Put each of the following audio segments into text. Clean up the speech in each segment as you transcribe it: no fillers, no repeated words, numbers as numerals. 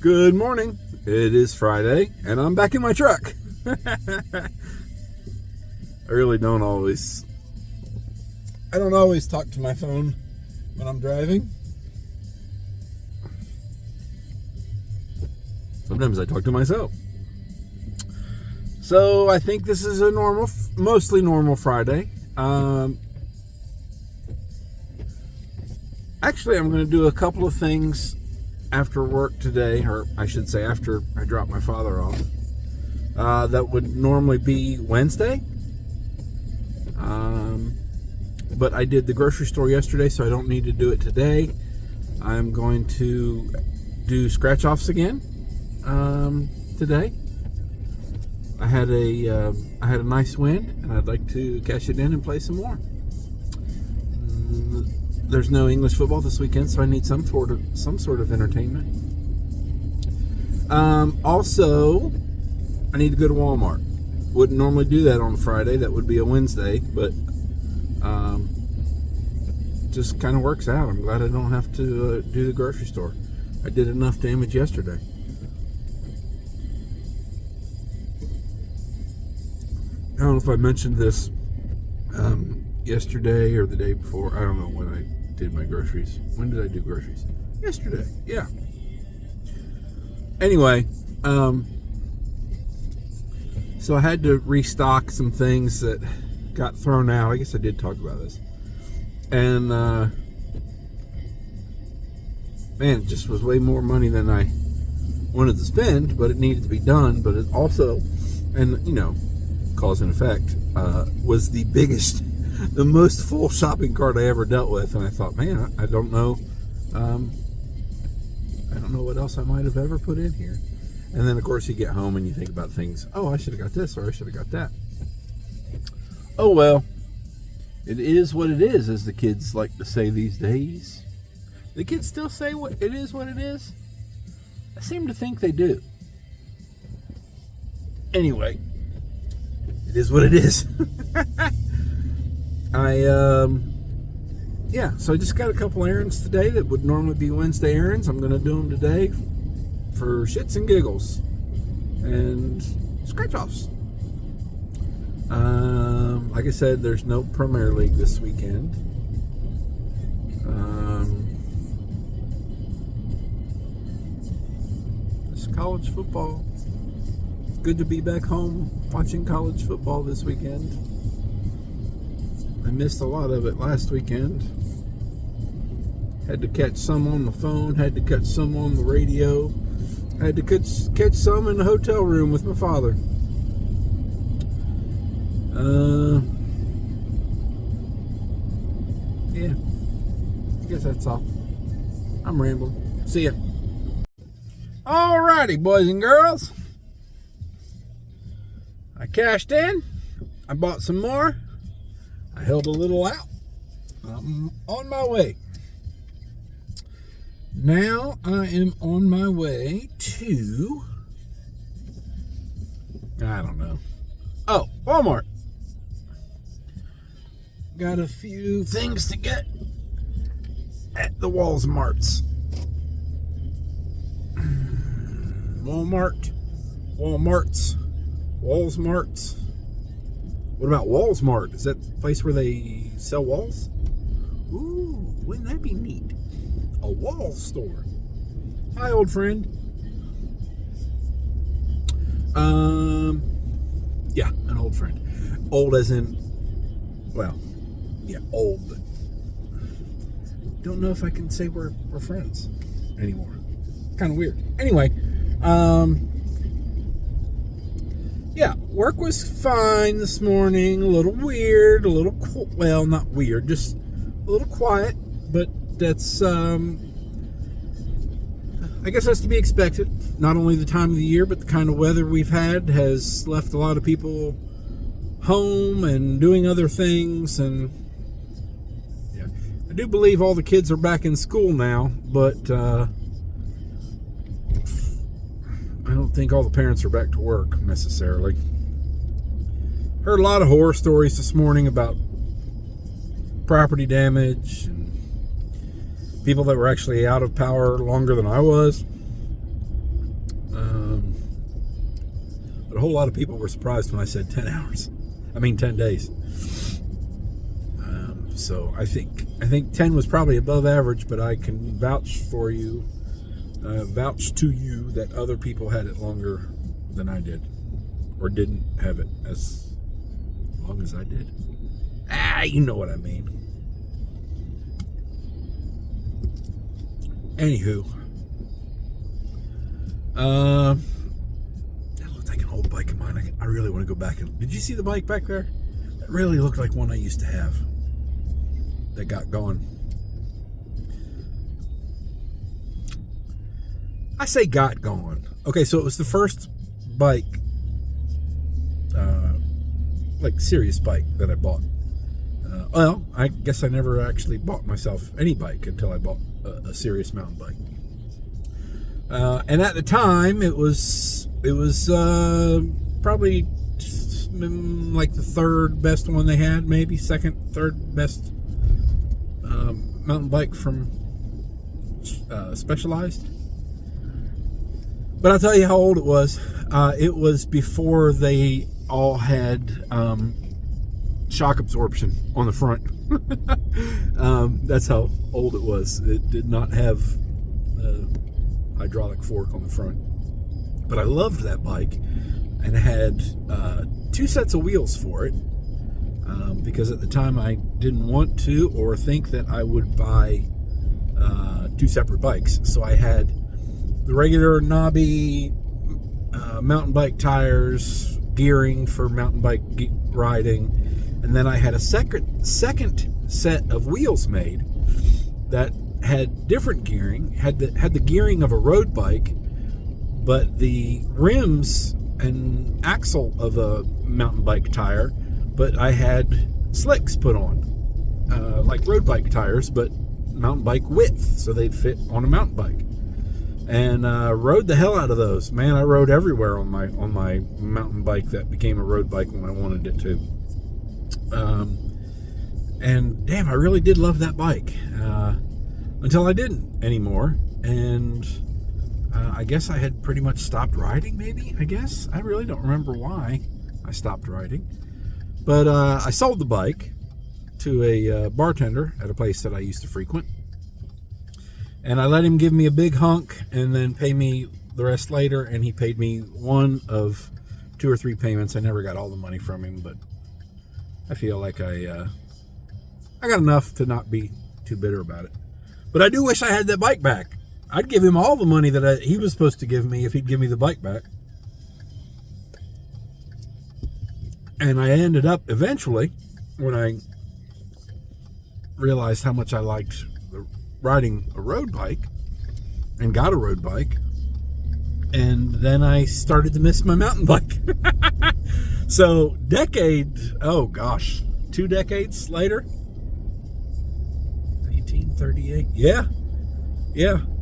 Good morning. It is Friday, and I'm back in my truck. I don't always talk to my phone when I'm driving. Sometimes I talk to myself. So I think this is a mostly normal Friday. Actually, I'm going to do a couple of things after work today, or I should say after I drop my father off. That would normally be Wednesday. But I did the grocery store yesterday, so I don't need to do it today. I'm going to do scratch-offs again today. I had a nice win, and I'd like to cash it in and play some more. There's no English football this weekend, so I need some sort of entertainment. Also, I need to go to Walmart. Wouldn't normally do that on a Friday. That would be a Wednesday, but just kind of works out. I'm glad I don't have to do the grocery store. I did enough damage yesterday. I don't know if I mentioned this yesterday or the day before. I don't know when I did my groceries. When did I do groceries? Yesterday. Yeah. Anyway, so I had to restock some things that got thrown out. I guess I did talk about this. And man, it just was way more money than I wanted to spend, but it needed to be done. But it also, and cause and effect, was the most full shopping cart I ever dealt with. And I thought, man, I don't know what else I might have ever put in here. And then of course you get home and you think about things. Oh, I should have got this, or I should have got that. Oh well, it is what it is, as the kids like to say these days. The kids still say what it is. I seem to think they do. Anyway, it is what it is. So I just got a couple errands today that would normally be Wednesday errands. I'm going to do them today for shits and giggles and scratch-offs. Like I said, there's no Premier League this weekend. It's college football. It's good to be back home watching college football this weekend. I missed a lot of it last weekend. Had to catch some on the phone, had to catch some on the radio, had to catch some in the hotel room with my father. Yeah, I guess that's all. I'm rambling. See ya. Alrighty, boys and girls. I cashed in. I bought some more. I held a little out. I'm on my way. Now I am on my way to, I don't know. Oh, Walmart. Got a few things to get at the Walmarts. Walmarts. What about Walmart? Is that the place where they sell walls? Ooh, wouldn't that be neat? A wall store. Hi, old friend. Yeah, an old friend. Old as in, well, yeah, old. But don't know if I can say we're friends anymore. Kind of weird. Anyway, yeah, work was fine this morning. A little weird, well, not weird, just a little quiet, but that's, I guess that's to be expected. Not only the time of the year, but the kind of weather we've had has left a lot of people home and doing other things. And yeah, I do believe all the kids are back in school now, but I don't think all the parents are back to work necessarily. Heard a lot of horror stories this morning about property damage and people that were actually out of power longer than I was. a whole lot of people were surprised when I said 10 hours. I mean 10 days. So I think 10 was probably above average, but I can vouch to you that other people had it longer than I did, or didn't have it as long as I did. You know what I mean. Anywho, that looked like an old bike of mine. I really want to go back and. Did you see the bike back there? That really looked like one I used to have. That got gone. I say got gone. Okay, so it was the first bike, like serious bike that I bought. Well, I guess I never actually bought myself any bike until I bought a serious mountain bike. And at the time, it was probably like the third best one they had, maybe second, third best mountain bike from Specialized. But I'll tell you how old it was. It was before they all had shock absorption on the front. That's how old it was. It did not have a hydraulic fork on the front. But I loved that bike, and had 2 sets of wheels for it, because at the time I didn't want to or think that I would buy 2 separate bikes. So I had the regular knobby mountain bike tires, gearing for mountain bike riding, and then I had a second set of wheels made that had different gearing, had the gearing of a road bike, but the rims and axle of a mountain bike tire, but I had slicks put on, like road bike tires, but mountain bike width, so they'd fit on a mountain bike. And rode the hell out of those. Man, I rode everywhere on my mountain bike that became a road bike when I wanted it to. And damn, I really did love that bike, until I didn't anymore. And I guess I had pretty much stopped riding, maybe, I guess. I really don't remember why I stopped riding. But I sold the bike to a bartender at a place that I used to frequent. And I let him give me a big hunk and then pay me the rest later. And he paid me one of 2 or 3 payments. I never got all the money from him, but I feel like I got enough to not be too bitter about it. But I do wish I had that bike back. I'd give him all the money that he was supposed to give me if he'd give me the bike back. And I ended up eventually, when I realized how much I liked riding a road bike, and got a road bike, and then I started to miss my mountain bike. So 2 decades later, 1838, yeah,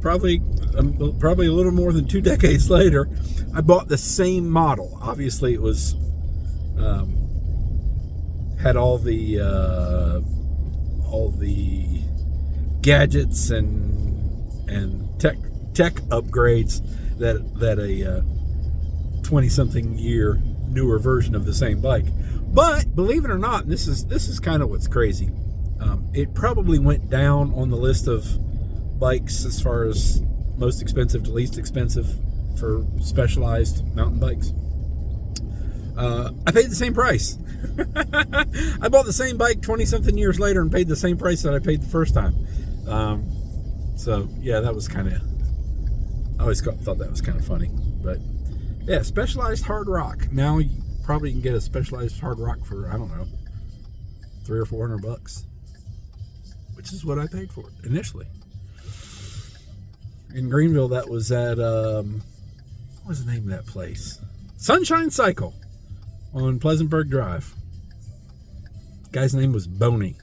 probably a little more than 2 decades later, I bought the same model. Obviously it was had all the gadgets and tech upgrades that a 20-something year newer version of the same bike. But believe it or not, this is kind of what's crazy. It probably went down on the list of bikes as far as most expensive to least expensive for Specialized mountain bikes. I paid the same price. I bought the same bike 20-something years later and paid the same price that I paid the first time. So yeah, that was kind of, I always thought that was kind of funny. But yeah, Specialized hard rock. Now you probably can get a Specialized hard rock for, I don't know, $300 or $400, which is what I paid for it initially. In Greenville, that was at what was the name of that place? Sunshine Cycle on Pleasantburg Drive. Guy's name was Boney.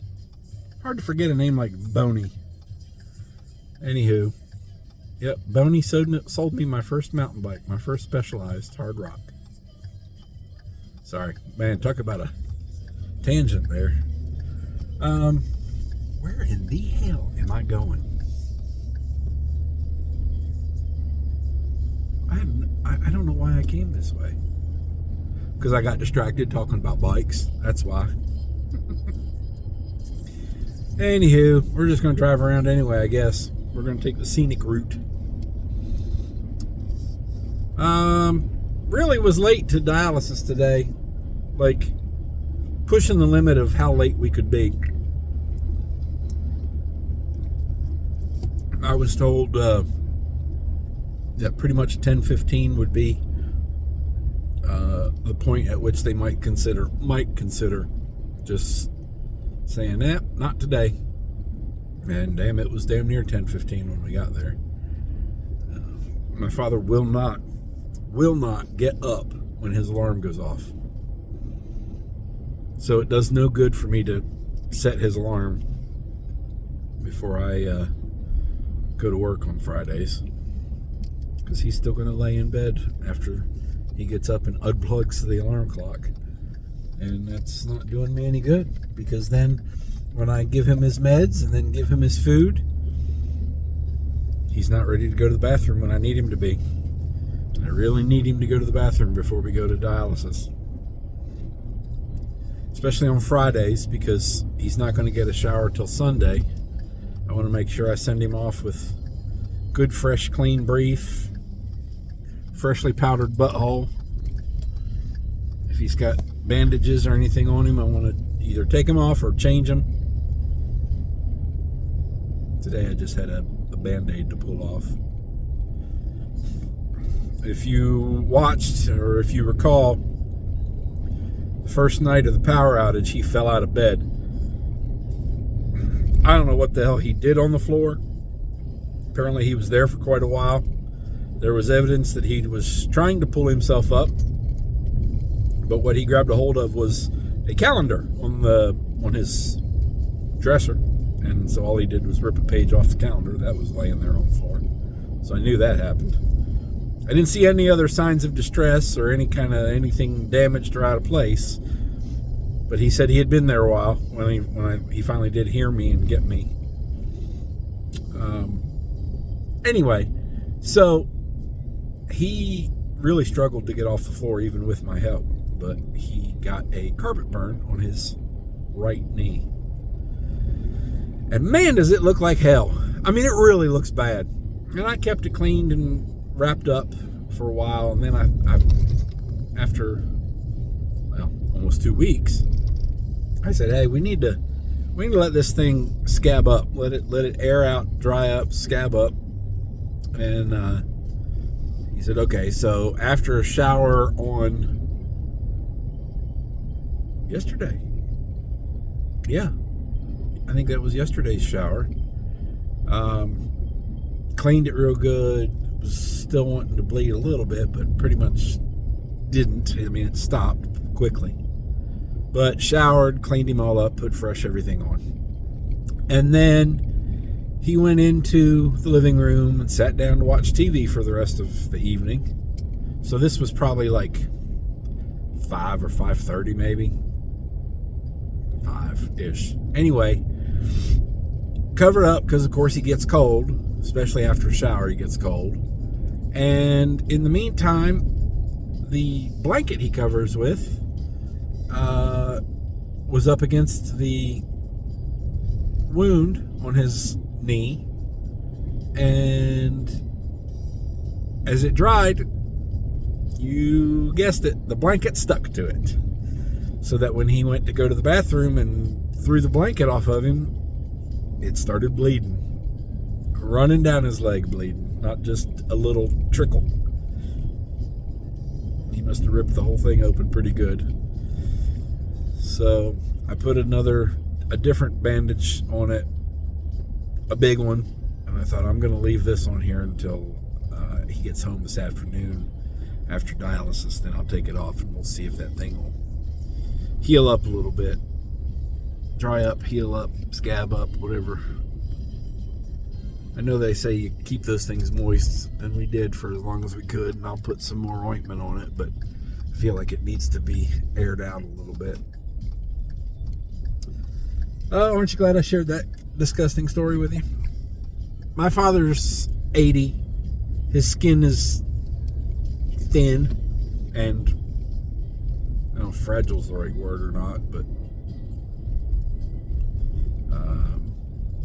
Hard to forget a name like Boney. Anywho, yep, Boney sold me my first mountain bike, my first Specialized hard rock. Sorry, man, talk about a tangent there. Where in the hell am I going? I don't know why I came this way. because I got distracted talking about bikes. That's why. Anywho, we're just going to drive around anyway, I guess. We're going to take the scenic route. Really was late to dialysis today. Like, pushing the limit of how late we could be. I was told that pretty much 10:15 would be the point at which they might consider just saying, not today. And damn, it was damn near 10:15 when we got there. My father will not get up when his alarm goes off. So it does no good for me to set his alarm before I go to work on Fridays, because he's still going to lay in bed after he gets up and unplugs the alarm clock. And that's not doing me any good, because then when I give him his meds and then give him his food, he's not ready to go to the bathroom when I need him to be. I really need him to go to the bathroom before we go to dialysis. Especially on Fridays, because he's not going to get a shower till Sunday. I want to make sure I send him off with good, fresh, clean brief, freshly powdered butthole. If he's got bandages or anything on him, I want to either take them off or change them. Today I just had a Band-Aid to pull off. If you watched, or if you recall, the first night of the power outage, he fell out of bed. I don't know what the hell he did on the floor. Apparently he was there for quite a while. There was evidence that he was trying to pull himself up, but what he grabbed a hold of was a calendar on his dresser, and so all he did was rip a page off the calendar that was laying there on the floor. So I knew that happened. I didn't see any other signs of distress or anything damaged or out of place. But he said he had been there a while when he finally did hear me and get me. Anyway, so he really struggled to get off the floor even with my help. But he got a carpet burn on his right knee. And man, does it look like hell. I mean, it really looks bad. And I kept it cleaned and wrapped up for a while, and then I after almost 2 weeks, I said, hey, we need to let this thing scab up, let it air out, dry up, scab up. And he said, okay. So after a shower on yesterday, I think that was yesterday's shower, cleaned it real good. Was still wanting to bleed a little bit, but pretty much didn't. I mean, it stopped quickly. But showered, cleaned him all up, put fresh everything on. And then he went into the living room and sat down to watch TV for the rest of the evening. So this was probably like 5 or 5:30 maybe. 5-ish. Anyway, covered up because of course he gets cold, especially after a shower he gets cold. And in the meantime, the blanket he covers with was up against the wound on his knee, and as it dried, you guessed it, the blanket stuck to it, so that when he went to go to the bathroom and threw the blanket off of him, it started bleeding, running down his leg, bleeding, not just a little trickle. He must have ripped the whole thing open pretty good. So I put a different bandage on it, a big one, and I thought I'm going to leave this on here until he gets home this afternoon after dialysis. Then I'll take it off and we'll see if that thing will heal up a little bit, dry up, heal up, scab up, whatever. I know they say you keep those things moist, and we did for as long as we could, and I'll put some more ointment on it, but I feel like it needs to be aired out a little bit. Aren't you glad I shared that disgusting story with you? My father's 80. His skin is thin and I don't know if fragile's the right word or not, but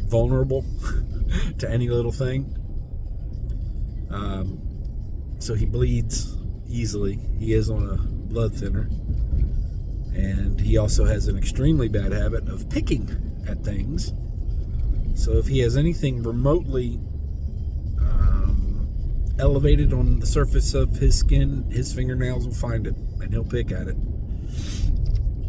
vulnerable to any little thing. So he bleeds easily. He is on a blood thinner. And he also has an extremely bad habit of picking at things. So if he has anything remotely elevated on the surface of his skin, his fingernails will find it, and he'll pick at it.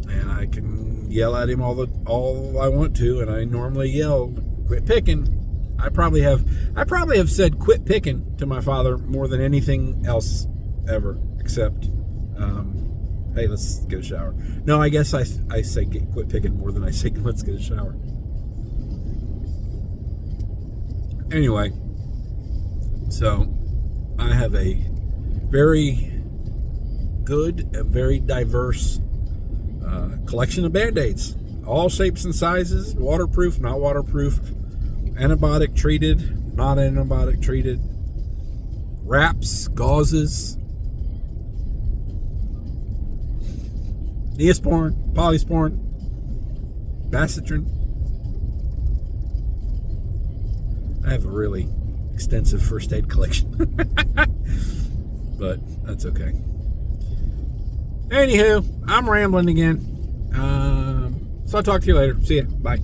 And I can yell at him all I want to, and I normally yell, "Quit picking." I probably have said "quit picking" to my father more than anything else ever, except, "Hey, let's get a shower." No, I guess I say "quit picking" more than I say "let's get a shower." Anyway, so I have a very good, a very diverse collection of Band-Aids. All shapes and sizes, waterproof, not waterproof, antibiotic treated, not antibiotic treated, wraps, gauzes, Neosporin, Polysporin, Basitrin. I have a really extensive first aid collection. But that's okay. Anywho, I'm rambling again. So I'll talk to you later. See ya. Bye.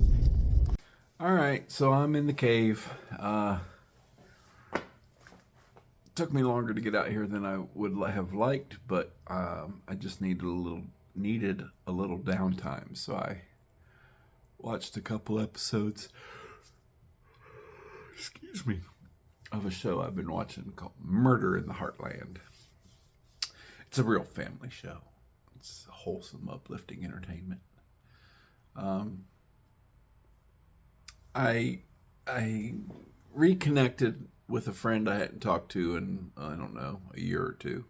All right, so I'm in the cave. Took me longer to get out here than I would have liked, but I just needed a little downtime. So I watched a couple episodes. Excuse me. Of a show I've been watching called Murder in the Heartland. It's a real family show. It's wholesome, uplifting entertainment. I reconnected with a friend I hadn't talked to in, I don't know, a year or two.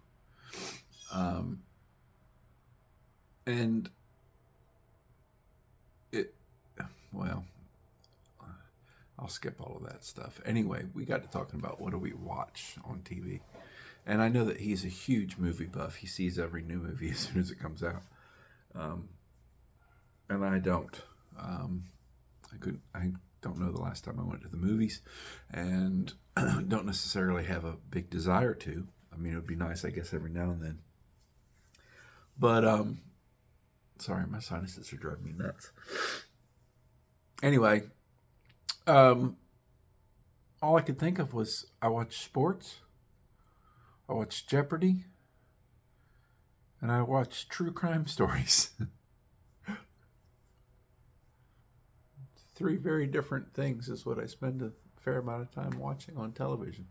And I'll skip all of that stuff. Anyway, we got to talking about what do we watch on TV. And I know that he's a huge movie buff. He sees every new movie as soon as it comes out. And I don't. I don't know the last time I went to the movies, and don't necessarily have a big desire to. I mean, it would be nice, I guess, every now and then. But sorry, my sinuses are driving me nuts. Anyway, all I could think of was I watched sports, I watched Jeopardy, and I watched true crime stories. 3 very different things is what I spend a fair amount of time watching on television.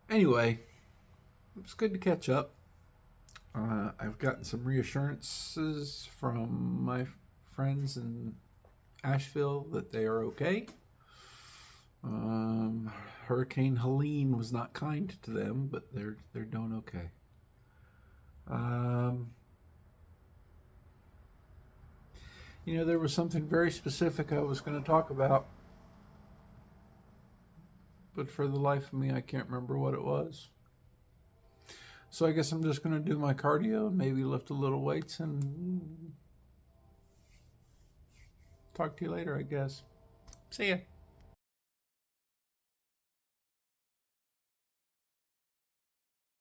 Anyway, it's good to catch up. I've gotten some reassurances from my friends in Asheville that they are okay. Hurricane Helene was not kind to them, but they're doing okay. There was something very specific I was going to talk about, but for the life of me, I can't remember what it was. So I guess I'm just going to do my cardio and maybe lift a little weights and talk to you later, I guess. See ya.